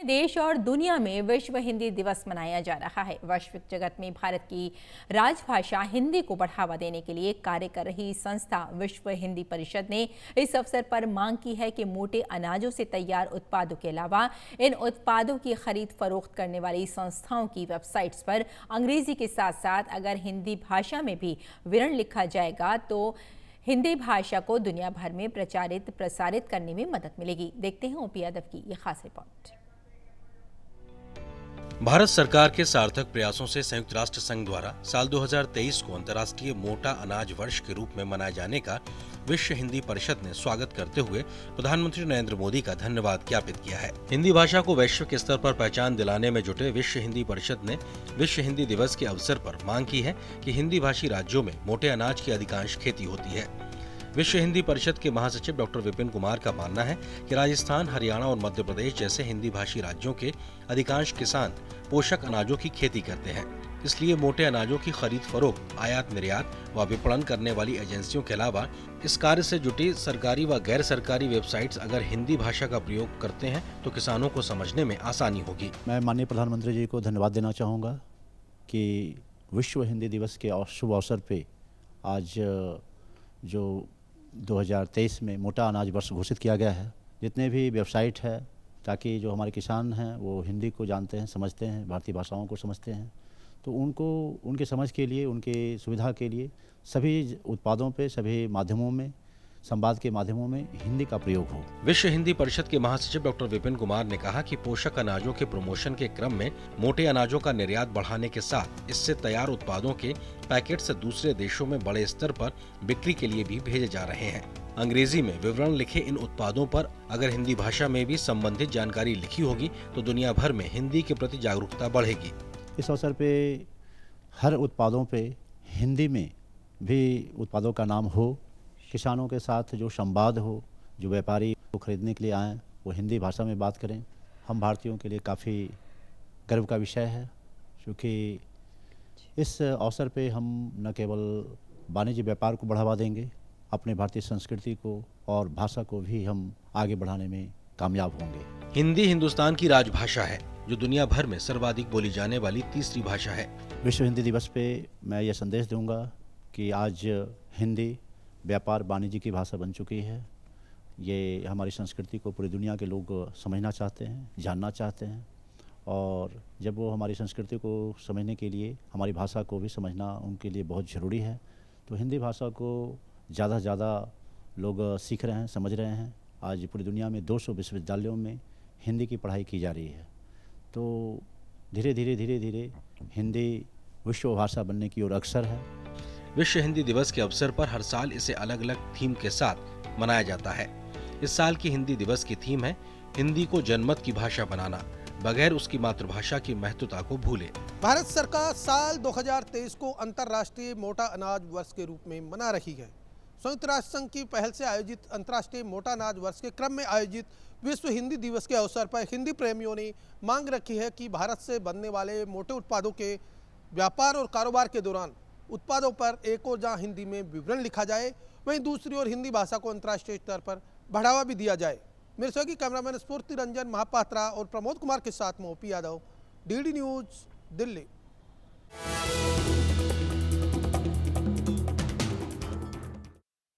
देश और दुनिया में विश्व हिंदी दिवस मनाया जा रहा है। वैश्विक जगत में भारत की राजभाषा हिंदी को बढ़ावा देने के लिए कार्य कर रही संस्था विश्व हिंदी परिषद ने इस अवसर पर मांग की है कि मोटे अनाजों से तैयार उत्पादों के अलावा इन उत्पादों की खरीद फरोख्त करने वाली संस्थाओं की वेबसाइट्स पर अंग्रेजी के साथ साथ अगर हिंदी भाषा में भी विवरण लिखा जाएगा तो हिंदी भाषा को दुनिया भर में प्रसारित करने में मदद मिलेगी। देखते हैं ओपी यादव की ये खास रिपोर्ट। भारत सरकार के सार्थक प्रयासों से संयुक्त राष्ट्र संघ द्वारा साल 2023 को अंतर्राष्ट्रीय मोटा अनाज वर्ष के रूप में मनाए जाने का विश्व हिंदी परिषद ने स्वागत करते हुए प्रधानमंत्री नरेंद्र मोदी का धन्यवाद ज्ञापित किया है। हिंदी भाषा को वैश्विक स्तर पर पहचान दिलाने में जुटे विश्व हिंदी परिषद ने विश्व हिंदी दिवस के अवसर पर मांग की है कि हिंदी भाषी राज्यों में मोटे अनाज की अधिकांश खेती होती है। विश्व हिंदी परिषद के महासचिव डॉक्टर विपिन कुमार का मानना है कि राजस्थान, हरियाणा और मध्य प्रदेश जैसे हिंदी भाषी राज्यों के अधिकांश किसान पोषक अनाजों की खेती करते हैं। इसलिए मोटे अनाजों की खरीद फरोख्त, आयात निर्यात व विपणन करने वाली एजेंसियों के अलावा इस कार्य से जुटी सरकारी व गैर सरकारी वेबसाइट्स अगर हिंदी भाषा का प्रयोग करते हैं तो किसानों को समझने में आसानी होगी। मैं माननीय प्रधानमंत्री जी को धन्यवाद देना चाहूँगा कि विश्व हिंदी दिवस के शुभ अवसर पे आज जो 2023 में मोटा अनाज वर्ष घोषित किया गया है, जितने भी वेबसाइट है ताकि जो हमारे किसान हैं वो हिंदी को जानते हैं, समझते हैं, भारतीय भाषाओं को समझते हैं, तो उनको उनके समझ के लिए, उनके सुविधा के लिए सभी उत्पादों पे, सभी माध्यमों में, संवाद के माध्यमों में हिंदी का प्रयोग हो। विश्व हिंदी परिषद के महासचिव डॉक्टर विपिन कुमार ने कहा कि पोषक अनाजों के प्रमोशन के क्रम में मोटे अनाजों का निर्यात बढ़ाने के साथ इससे तैयार उत्पादों के पैकेट से दूसरे देशों में बड़े स्तर पर बिक्री के लिए भी भेजे जा रहे हैं। अंग्रेजी में विवरण लिखे इन उत्पादों पर अगर हिंदी भाषा में भी संबंधित जानकारी लिखी होगी तो दुनिया भर में हिंदी के प्रति जागरूकता बढ़ेगी। इस अवसर पे हर उत्पादों पे हिंदी में भी उत्पादों का नाम हो, किसानों के साथ जो संवाद हो, जो व्यापारी को खरीदने के लिए आएँ वो हिंदी भाषा में बात करें। हम भारतीयों के लिए काफ़ी गर्व का विषय है, क्योंकि इस अवसर पे हम न केवल वाणिज्य व्यापार को बढ़ावा देंगे, अपने भारतीय संस्कृति को और भाषा को भी हम आगे बढ़ाने में कामयाब होंगे। हिंदी हिंदुस्तान की राजभाषा है जो दुनिया भर में सर्वाधिक बोली जाने वाली तीसरी भाषा है। विश्व हिंदी दिवस पे मैं ये संदेश दूंगा कि आज हिंदी व्यापार वाणिज्य की भाषा बन चुकी है। ये हमारी संस्कृति को पूरी दुनिया के लोग समझना चाहते हैं, जानना चाहते हैं, और जब वो हमारी संस्कृति को समझने के लिए हमारी भाषा को भी समझना उनके लिए बहुत ज़रूरी है। तो हिंदी भाषा को ज़्यादा से ज़्यादा लोग सीख रहे हैं, समझ रहे हैं। आज पूरी दुनिया में 200 विश्वविद्यालयों में हिंदी की पढ़ाई की जा रही है। तो धीरे धीरे हिंदी विश्व भाषा बनने की ओर अग्रसर है। विश्व हिंदी दिवस के अवसर पर हर साल इसे अलग अलग थीम के साथ मनाया जाता है। इस साल की हिंदी दिवस की थीम है हिंदी को जनमत की भाषा बनाना, बगैर उसकी मातृभाषा की महत्वता को भूले। भारत सरकार साल 2023 को अंतर्राष्ट्रीय मोटा अनाज वर्ष के रूप में मना रही है। संयुक्त राष्ट्र संघ की पहल से आयोजित अंतर्राष्ट्रीय मोटा अनाज वर्ष के क्रम में आयोजित विश्व हिंदी दिवस के अवसर पर हिंदी प्रेमियों ने मांग रखी है कि भारत से बनने वाले मोटे उत्पादों के व्यापार और कारोबार के दौरान उत्पादों पर एक और जहां हिंदी में विवरण लिखा जाए, वहीं दूसरी ओर हिंदी भाषा को अंतर्राष्ट्रीय स्तर पर बढ़ावा भी दिया जाए। मेरे सहयोगी कैमरामैन स्फूर्ति रंजन महापात्रा और प्रमोद कुमार के साथ में OP Yadav, DD news, Delhi.